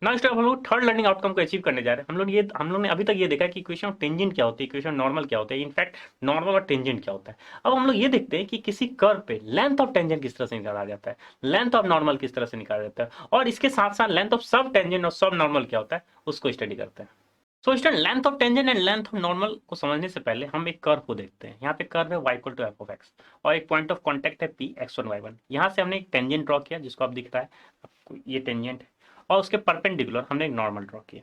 Now step हम लोग third learning outcome को अचीव करने जा रहे हैं। हम लोग ने अभी तक ये देखा कि इक्वेशन ऑफ टेंजेंट क्या होती है, इक्वेशन नॉर्मल क्या होता है, इनफैक्ट नॉर्मल और टेंजेंट क्या होता है। अब हम लोग ये देखते हैं कि किसी कर्व पे लेंथ ऑफ टेंजेंट किस तरह से निकाला जाता है, लेंथ ऑफ नॉर्मल किस तरह से निकाला जाता है, और इसके साथ साथ लेंथ ऑफ सब टेंजेंट और सब नॉर्मल क्या होता है उसको स्टडी करते हैं। So student, length of tangent and length of normal को समझने से पहले हम एक कर्व को देखते हैं। यहाँ पे कर्व है y = f of x और एक पॉइंट ऑफ कांटेक्ट है p x1 y1। यहाँ से हमने एक टेंजेंट ड्रॉ किया जिसको आप दिख रहा है आपको, ये टेंजेंट है, और उसके परपेंडिकुलर हमने एक नॉर्मल ड्रॉ किया,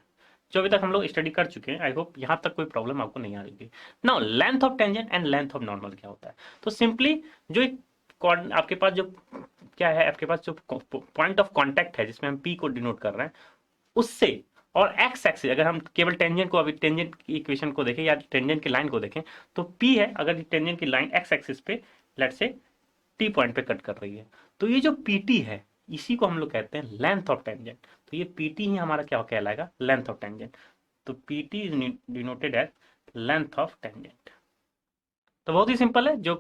जो अभी तक हम लोग स्टडी कर चुके हैं। आई होप यहाँ तक कोई प्रॉब्लम आपको नहीं आ रही। Now length of tangent and length of normal क्या होता है, तो सिंपली जो एक आपके पास जो क्या है, आपके पास जो पॉइंट ऑफ कांटेक्ट है जिसमें हम p को डिनोट कर रहे हैं उससे, और एक्स एक्सिस अगर हम केवल टेंजेंट को, अभी टेंजेंट की इक्वेशन को देखें या टेंजेंट की लाइन को देखें, तो p है अगर टेंजेंट की लाइन एक्स एक्सिस पे लेट से t पॉइंट पे कट कर रही है, तो ये जो pt है इसी को हम लोग कहते हैं लेंथ ऑफ टेंजेंट। तो ये pt ही हमारा क्या कहलाएगा, लेंथ ऑफ टेंजेंट। तो pt is denoted as length of tangent. तो बहुत ही सिंपल है, जो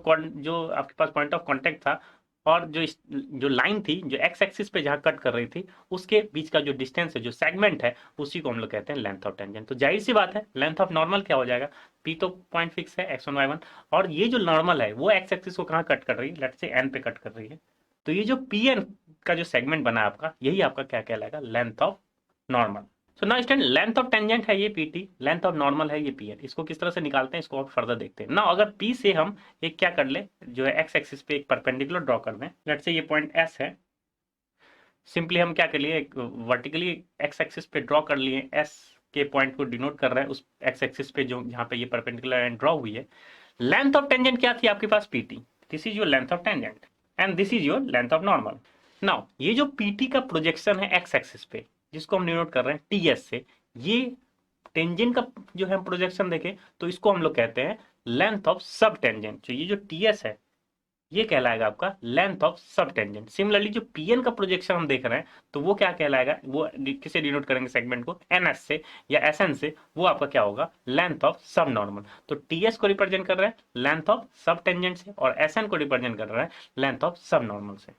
आपके पास पॉइंट ऑफ कांटेक्ट था और जो लाइन थी जो एक्स एक्सिस पे जहां कट कर रही थी उसके बीच का जो डिस्टेंस है, जो सेगमेंट है, उसी को हम लोग कहते हैं लेंथ ऑफ टेंजेंट। तो जाहिर सी बात है लेंथ ऑफ नॉर्मल क्या हो जाएगा, पी तो पॉइंट फिक्स है x1 y1, और ये जो नॉर्मल है वो एक्स एक्सिस को कहाँ कट कर रही है, लेट से एन पे कट कर रही है। तो ये जो पी एन का जो सेगमेंट बना है आपका, यही आपका क्या कहलाएगा, length of normal. So now student, length of tangent है ये pt, लेंथ ऑफ नॉर्मल है ये pn। इसको किस तरह से निकालते हैं इसको और फर्दर देखते हैं ना। अगर p से हम एक क्या कर ले, जो है एक्स एक्सिस पे एक परपेंडिकुलर ड्रॉ कर दें, लेट से ये पॉइंट s है, सिंपली हम क्या कर लिए, एक वर्टिकली एक्स एक्सिस पे ड्रॉ कर लिए, s के पॉइंट को डिनोट कर रहे हैं उस एक्स एक्सिस पे जो जहां पे ये परपेंडिकुलर लाइन ड्रॉ हुई है। लेंथ ऑफ टेंजेंट क्या थी आपके पास, pt, this is your length of tangent and this is your length of normal. Now ये जो pt का प्रोजेक्शन है एक्स एक्सिस पे जिसको हम डिनोट कर रहे हैं ts से, ये टेंजेंट का जो है प्रोजेक्शन देखें तो इसको हम लोग कहते हैं लेंथ ऑफ सब टेंजेंट। तो ये जो ts है ये कहलाएगा आपका length of sub tangent. Similarly जो pn का प्रोजेक्शन हम देख रहे हैं तो वो क्या कहलाएगा, वो किसे डिनोट करेंगे सेगमेंट को, ns से या sn से, वो आपका क्या होगा, लेंथ ऑफ सब नॉर्मल। तो ts को रिप्रेजेंट कर रहे हैं लेंथ ऑफ सब टेंजेंट से और sn को रिप्रेजेंट कर रहे हैं लेंथ ऑफ सब नॉर्मल से।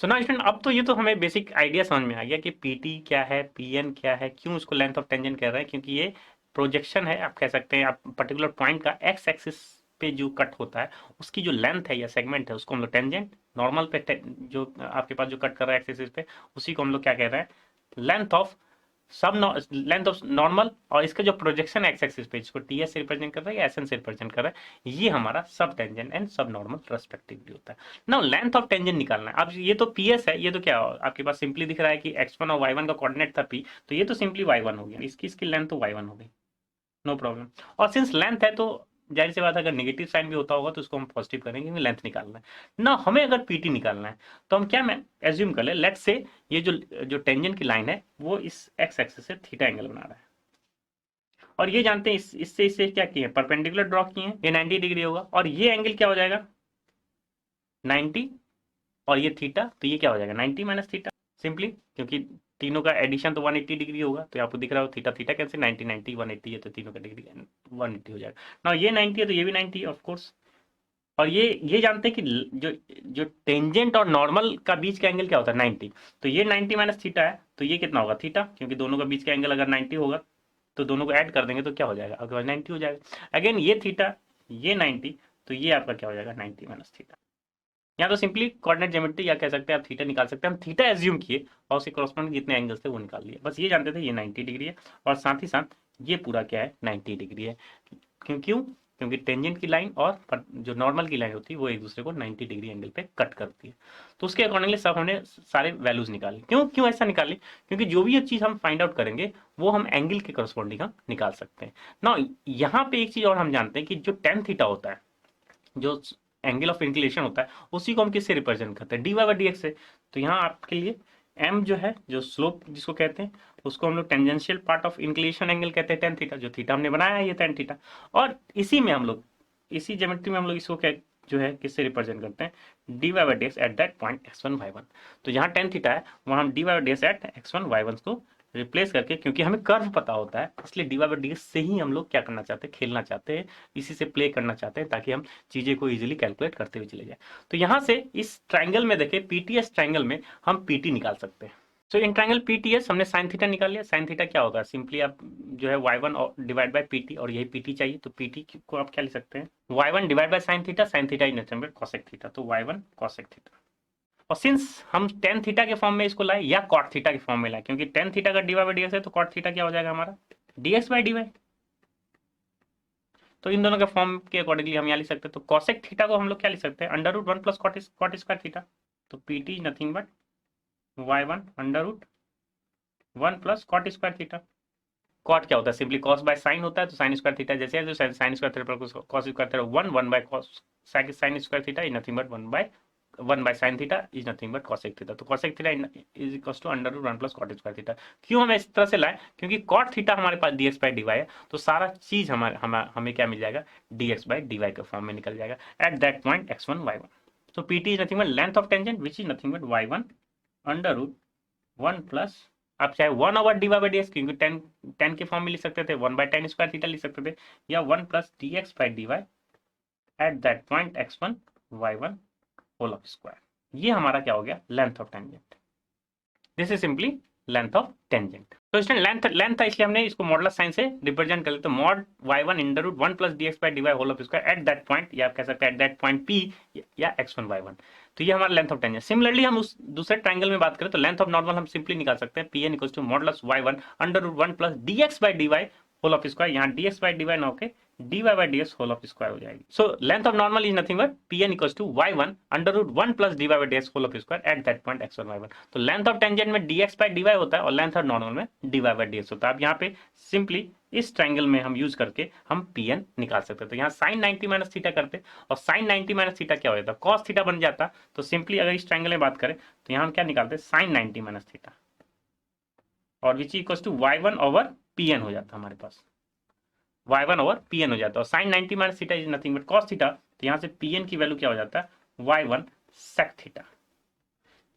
सो ना स्टूडेंट, अब तो ये तो हमें बेसिक आइडिया समझ में आ गया कि pt क्या है, pn क्या है, क्यों इसको लेंथ ऑफ टेंजेंट कह रहे हैं, क्योंकि ये प्रोजेक्शन है, आप कह सकते हैं आप पर्टिकुलर पॉइंट का एक्स एक्सिस पे जो कट होता है उसकी जो लेंथ है या सेगमेंट है उसको हम लोग टेंजेंट, नॉर्मल पे जो आपके पास जो कट कर रहा है एक्स एक्सिस पे उसी को हम लोग क्या कह रहे हैं, लेंथ ऑफ सब, लेंथ ऑफ नॉर्मल, और इसका जो प्रोजेक्शन एक्स एक्सिस पे जिसको टीएस से रिप्रेजेंट कर रहा है या एसएन से रिप्रेजेंट कर रहा है, ये हमारा सब टेंजेंट एंड सब नॉर्मल रेस्पेक्टिवली होता है। नाउ लेंथ ऑफ टेंजेंट निकालना है। अब ये तो पीएस है, ये तो क्या आपके पास सिंपली दिख रहा है कि x1 और y1 का कोऑर्डिनेट था p, तो ये तो सिंपली y1 हो गया, इसकी लेंथ तो y1 हो गई, नो प्रॉब्लम। और सिंस लेंथ है तो जाहिर सी बात है अगर नेगेटिव साइन भी होता होगा तो उसको हम पॉजिटिव करेंगे क्योंकि लेंथ निकालना है ना। हमें अगर पीटी निकालना है तो हम क्या, मैं एज्यूम कर ले, लेट्स से ये जो टेंजेंट की लाइन है वो इस एक्स एक्सिस से थीटा एंगल बना रहा है, और ये जानते हैं इससे इससे क्या किए, परपेंडिकुलर ड्रॉ किए हैं, ये 90 डिग्री होगा, और ये एंगल क्या हो जाएगा 90, और ये थीटा, तो ये क्या हो जाएगा 90 माइनस थीटा, सिंपली क्योंकि तीनों का एडिशन तो 180 डिग्री होगा, तो आपको दिख रहा हो थीटा थीटा कैंसिल, 90 90 180 है तो तीनों का डिग्री 180 हो जाएगा ना। ये 90 है तो ये भी 90 है ऑफ कोर्स। और ये जानते हैं कि जो जो टेंजेंट और नॉर्मल का बीच का एंगल क्या होता है 90, तो ये 90 माइनस थीटा है तो ये कितना होगा थीटा, क्योंकि दोनों का बीच का एंगल अगर 90 होगा तो दोनों को ऐड कर देंगे तो क्या हो जाएगा, अगर 90 हो जाएगा। अगेन ये थीटा ये 90, तो ये आपका क्या हो जाएगा 90 माइनस थीटा। यहाँ तो सिंपली कोऑर्डिनेट ज्योमेट्री या कह सकते हैं आप थीटा निकाल सकते हैं, हम थीटा एज्यूम किए और उसके कॉरस्पॉन्डिंग जितने एंगल्स थे वो निकाल लिए, बस ये जानते थे ये 90 डिग्री है और साथ ही साथ ये पूरा क्या है 90 डिग्री है। क्यों क्योंकि टेंजेंट की लाइन और जो नॉर्मल की लाइन होती है वो एक दूसरे को 90 डिग्री एंगल पे कट करती है। तो उसके अकॉर्डिंगली सब हमने सारे वैल्यूज निकाले। क्यों क्यों ऐसा निकाले, क्योंकि जो भी ये चीज हम फाइंड आउट करेंगे वो हम एंगल के करस्पॉन्डिंग हम निकाल सकते हैं ना। यहाँ पे एक चीज और हम जानते हैं कि जो टेन थीटा होता है, जो एंगल ऑफ इंक्लिनेशन होता है, उसी को हम किससे रिप्रेजेंट करते हैं, d y by d x से। तो यहाँ आपके लिए एम जो है, जो स्लोप जिसको कहते हैं, उसको हम लोग tangential part of inclination angle कहते हैं टेन थीटा, जो थीटा हमने बनाया है ये टेन थीटा। और इसी में हम लोग, इसी ज्योमेट्री में हम लोग इसको क्या जो है किससे रिप्रेजेंट करते हैं, d y by d x at that point x1 y1। तो जहाँ टेन थीटा है वहाँ हम d y by d x at x1 y1 को रिप्लेस करके, क्योंकि हमें कर्व पता होता है इसलिए d y by d x से ही हम लोग क्या करना चाहते हैं, खेलना चाहते हैं, इसी से प्ले करना चाहते हैं ताकि हम चीजें को इजीली कैलकुलेट करते हुए चले जाए। तो यहाँ से इस ट्राइंगल में देखें, पीटीएस ट्राइंगल में हम पीटी निकाल सकते हैं। तो इन ट्रायंगल पीटीएस हमने साइन थीटा निकाल लिया। साइन थीटा क्या होता है, सिंपली आप जो है y1 डिवाइड बाय पीटी, और यही पीटी चाहिए तो पीटी को आप क्या लिख सकते हैं, y1 divide by sine theta is nothing but cosec theta, तो y1 कोसेक थीटा। और सिंस हम टेन थीटा के फॉर्म में इसको लाए या कॉट थीटा के फॉर्म में लाए, क्योंकि टेन थीटा का d y by d x है तो कॉट थीटा क्या हो जाएगा हमारा dx बाई डी वाई। तो इन दोनों के फॉर्म के अकॉर्डिंगली हम यहाँ लिख सकते हैं, तो कॉसेक थीटा को हम लोग क्या लिख सकते हैं, under root one plus cot square theta. तो PT is nothing but y1 under root one plus cot square theta. Cot क्या होता है, सिंपली कॉस बाय साइन होता है, तो साइन स्क्वायर थीटा जैसे है, जो sine square theta plus cos square theta one by cos sine square theta is nothing but one by sine theta is nothing but cosec theta. तो cosec theta is equal to under root one plus cot square theta. क्यों हमें इस तरह से लाए, क्योंकि cot theta हमारे पास dx by d Y है, तो सारा चीज हमें क्या मिल जाएगा, dx बाई डी वाई के फॉर्म में निकल जाएगा eight that point x1 y1। तो pt is nothing but length of tangent which is nothing but y1 under root one plus, आप चाहे one over d y by d x, क्योंकि tan के form में लिख सकते थे, one by tan square theta लिख सकते थे, या one plus d x by d y at that point x1 y1 whole of square. ये हमारा क्या हो गया, length of tangent. This is simply length of tangent. तो स्टूडेंट लेंथ था, इसलिए हमने इसको मॉडुलस साइन से रिप्रेजेंट कर लिया, तो mod y1 under root one plus d x by d y whole of square at that point, या आप कह सकते हैं एट दैट पॉइंट p या x1 y1। तो ये हमारा लेंथ ऑफ टेंजेंट। सिमिलरली हम उस दूसरे ट्रायंगल में बात करें तो लेंथ ऑफ नॉर्मल हम सिंपली निकाल सकते हैं, pn equals to modulus y1 under root one plus d x by d y whole of square, यहाँ d x by d y ना होके dy by dx whole of square हो जाएगी। So length of normal is nothing but pn equals to y1 under root one plus dy by dx whole of square at that point x1 y1। तो length of tangent में dx by dy होता है और length of normal में dy by dx होता है। अब यहाँ पे सिंपली इस ट्रायंगल में हम यूज करके हम pn निकाल सकते हैं। तो यहाँ साइन 90 माइनस थीटा करते और साइन 90 माइनस थीटा क्या हो जाता, कॉस थीटा बन जाता। तो सिंपली अगर इस ट्रायंगल में बात करें तो यहाँ हम क्या निकालते हैं, साइन 90 माइनस थीटा, और which equals to y1 over pn हो जाता हमारे पास, y1 ओवर pn हो जाता है। और sine 90 minus theta is nothing but cos theta, तो यहाँ से pn की वैल्यू क्या हो जाता है, y1 सेक थीटा।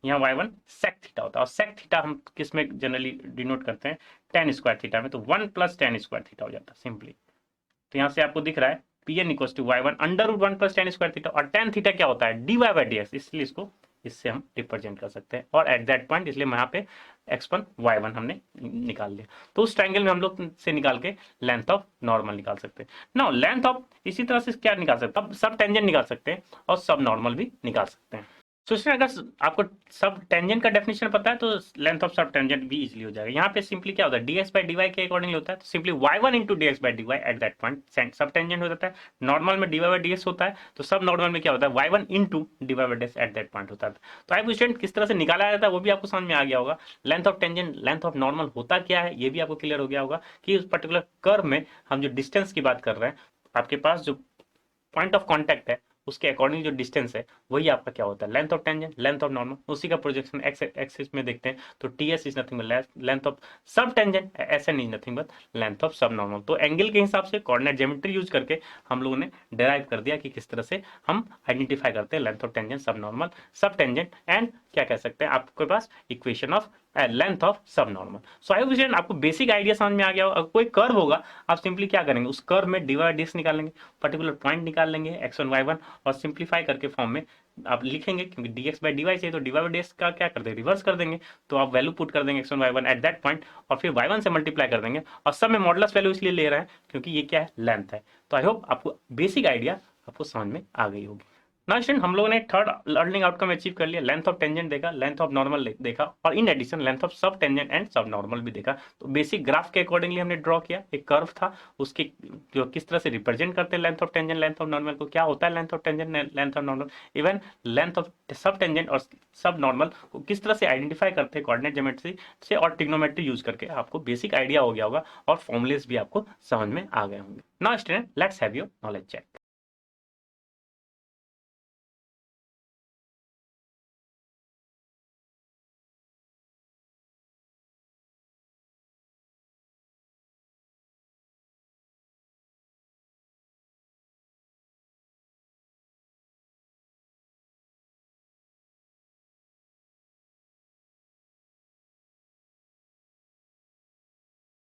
यहाँ y1 सेक थीटा होता है, और सेक थीटा हम किस में जनरली डिनोट करते हैं, टेन स्क्वायर थीटा में, तो one plus tan square theta हो जाता है सिंपली। तो यहाँ से आपको दिख रहा है pn equals to y1 under root one plus tan square theta, और टेन थीटा क्या होता है, dy बाई dx, इसलिए इसको इससे हम रिप्रेजेंट कर सकते हैं। और एट दैट पॉइंट, इसलिए यहाँ पे x1 y1 हमने निकाल लिया। तो उस ट्रायंगल में हम लोग से निकाल के लेंथ ऑफ नॉर्मल निकाल सकते हैं। नाउ लेंथ ऑफ इसी तरह से क्या निकाल सकते हैं, अब सब टेंजेंट निकाल सकते हैं और सब नॉर्मल भी निकाल सकते हैं। तो इसमें अगर आपको सब टेंजेंट का डेफिनेशन पता है तो लेंथ ऑफ सब टेंजेंट भी इजीली हो जाएगा। यहाँ पे सिंपली क्या होता है, dx बाई डी वाई के अकॉर्डिंगली होता है, तो simply y1 into d x by d y at that point sub tangent हो जाता है। नॉर्मल में dy बाई डी एक्स होता है, तो सब नॉर्मल में क्या होता है, y1 into d y by d x at that point होता है। तो आई स्टूडेंट किस तरह से निकाला जाता है वो भी आपको समझ में आ गया होगा। Length of tangent, length of normal होता क्या है ये भी आपको क्लियर हो गया होगा, कि उस पर्टिकुलर कर्व में हम जो डिस्टेंस की बात कर रहे हैं, आपके पास जो पॉइंट ऑफ कॉन्टैक्ट है उसके अकॉर्डिंग जो डिस्टेंस है वही आपका क्या होता है, length of tangent, length of normal. उसी का प्रोजेक्शन एक्स एक्सिस में देखते हैं, तो ts is nothing but length of sub tangent, sn is nothing but length of sub normal. तो एंगल के हिसाब से कोऑर्डिनेट ज्योमेट्री यूज करके हम लोगों ने डिराइव कर दिया कि किस तरह से हम आइडेंटिफाई करते हैं लेंथ ऑफ टेंजेंट, सब नॉर्मल, सब टेंजेंट, एंड क्या कह सकते हैं आपके पास equation of length of sub normal. So I hope आपको बेसिक आइडिया समझ में आ गया हो। अगर कोई कर्व होगा आप सिंपली क्या करेंगे, उस कर्व में dy बाई dx निकालेंगे, पर्टिकुलर पॉइंट निकाल लेंगे x1 y1, और सिंप्लीफाई करके फॉर्म में आप लिखेंगे, क्योंकि dx बाई dy चाहिए तो dy बाई dx का क्या कर देंगे, रिवर्स कर देंगे। तो आप वैल्यू पुट कर देंगे x1 y1 eight that point, और फिर y1 से मल्टीप्लाई कर देंगे, और सब में मॉडुलस वैल्यू इसलिए ले रहे हैं क्योंकि ये क्या है, लेंथ है। तो आई होप आपको बेसिक आइडिया आपको समझ में आ गई होगी। ना स्टूडेंट हम लोगों ने थर्ड लर्निंग आउटकम अचीव कर लिया, लेंथ ऑफ टेंजेंट देखा, लेंथ ऑफ नॉर्मल देखा, और in addition length of sub tangent and सब नॉर्मल भी देखा। तो बेसिक ग्राफ के अकॉर्डिंगली हमने ड्रॉ किया, एक कर्व था, उसके जो किस तरह से रिप्रेजेंट करते हैं length of tangent, length of normal को, क्या होता है length of tangent, length of normal, even length of sub tangent और सब नॉर्मल को किस तरह से आइडेंटिफाई करते हैं कोऑर्डिनेट ज्योमेट्री से और ट्रिग्नोमेट्री यूज करके, आपको बेसिक आइडिया हो गया होगा और फॉर्मुलेस भी आपको समझ में आ गए होंगे। Now student let's have your knowledge check.